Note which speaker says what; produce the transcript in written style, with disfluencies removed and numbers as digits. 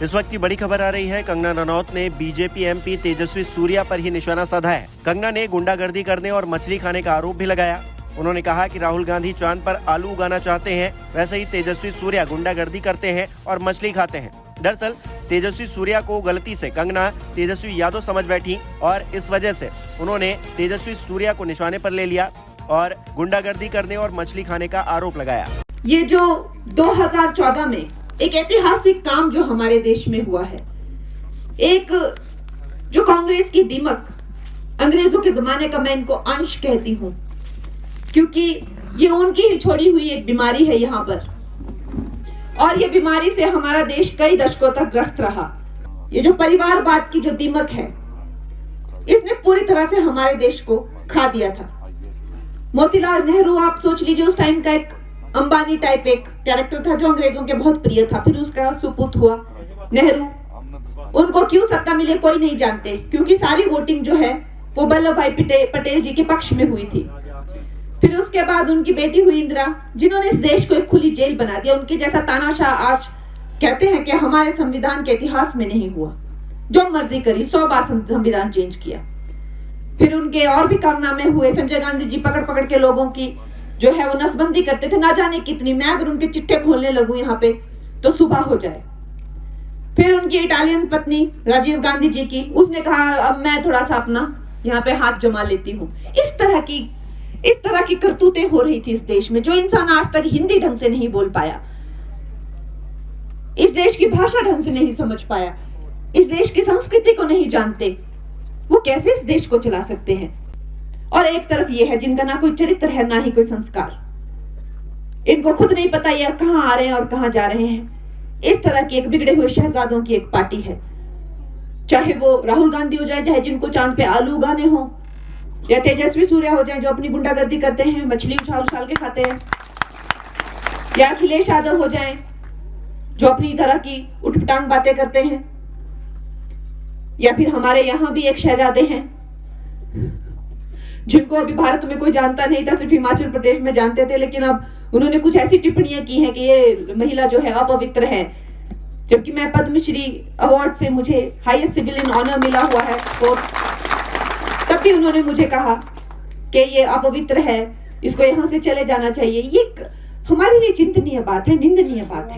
Speaker 1: इस वक्त की बड़ी खबर आ रही है। कंगना रनौत ने बीजेपी एमपी तेजस्वी सूर्या पर ही निशाना साधा है। कंगना ने गुंडागर्दी करने और मछली खाने का आरोप भी लगाया। उन्होंने कहा कि राहुल गांधी चांद पर आलू उगाना चाहते हैं, वैसे ही तेजस्वी सूर्या गुंडागर्दी करते हैं और मछली खाते हैं। दरअसल तेजस्वी सूर्या को गलती से कंगना तेजस्वी यादव समझ बैठी और इस वजह से उन्होंने तेजस्वी सूर्या को निशाने पर ले लिया और गुंडागर्दी करने और मछली खाने का आरोप लगाया।
Speaker 2: ये जो 2014 में एक ऐतिहासिक काम जो हमारे देश में हुआ है, एक जो कांग्रेस की दीमक, अंग्रेजों के जमाने का मैं इनको अंश कहती हूँ, क्योंकि ये उनकी ही छोड़ी हुई एक बीमारी है यहाँ पर, और ये बीमारी से हमारा देश कई दशकों तक ग्रस्त रहा। ये जो परिवारवाद की जो दीमक है, इसने पूरी तरह से हमारे देश को खा दिया था। मोतीलाल नेहरू, आप सोच लीजिए, उस टाइम का एक अंबानी टाइप एक कैरेक्टर था जो अंग्रेजों के बहुत प्रिय था। फिर उसका सुपुत हुआ नेहरू। उनको क्यों सत्ता मिली कोई नहीं जानते, क्योंकि सारी वोटिंग जो है वो वल्लभ भाई पटेल जी के पक्ष में हुई थी। फिर उसके बाद उनकी बेटी हुई इंदिरा, जिन्होंने इस देश को एक खुली जेल बना दिया। उनके जैसा तानाशाह आज कहते हैं कि हमारे संविधान के इतिहास में नहीं हुआ। जो मर्जी करी, 100 बार संविधान चेंज किया। फिर उनके और भी कारनामे हुए। संजय गांधी जी पकड़ पकड़ के लोगों की जो है वो नसबंदी करते थे, ना जाने कितनी। मैं अगर उनके चिट्ठे खोलने लगूं यहाँ पे तो सुबह हो जाए। फिर उनकी इटालियन पत्नी राजीव गांधी जी की, उसने कहा अब मैं थोड़ा सा अपना यहाँ पे हाथ जमा लेती हूँ। इस तरह की करतूतें हो रही थी इस देश में। जो इंसान आज तक हिंदी ढंग से नहीं बोल पाया, इस देश की भाषा ढंग से नहीं समझ पाया, इस देश की संस्कृति को नहीं जानते, वो कैसे इस देश को चला सकते हैं। और एक तरफ ये है जिनका ना कोई चरित्र है, ना ही कोई संस्कार। इनको खुद नहीं पता ये कहां आ रहे हैं और कहां जा रहे हैं। इस तरह की एक बिगड़े हुए शहजादों की एक पार्टी है। चाहे वो राहुल गांधी हो जाए, चाहे जिनको चांद पे आलू उगाने हो, या तेजस्वी सूर्या हो जाए जो अपनी गुंडागर्दी करते हैं, मछली उछाल उछाल के खाते हैं, या अखिलेश यादव हो जाए जो अपनी तरह की उठपटांग बातें करते हैं, या फिर हमारे यहाँ भी एक शहजादे हैं जिनको अभी भारत में कोई जानता नहीं था, सिर्फ हिमाचल प्रदेश में जानते थे, लेकिन अब उन्होंने कुछ ऐसी टिप्पणियां की हैं कि ये महिला जो है अपवित्र है। जबकि मैं पद्मश्री अवार्ड से मुझे हाईएस्ट सिविलियन ऑनर मिला हुआ है, तो तब भी उन्होंने मुझे कहा कि ये अपवित्र है, इसको यहाँ से चले जाना चाहिए। ये हमारे लिए चिंतनीय बात है, निंदनीय बात है।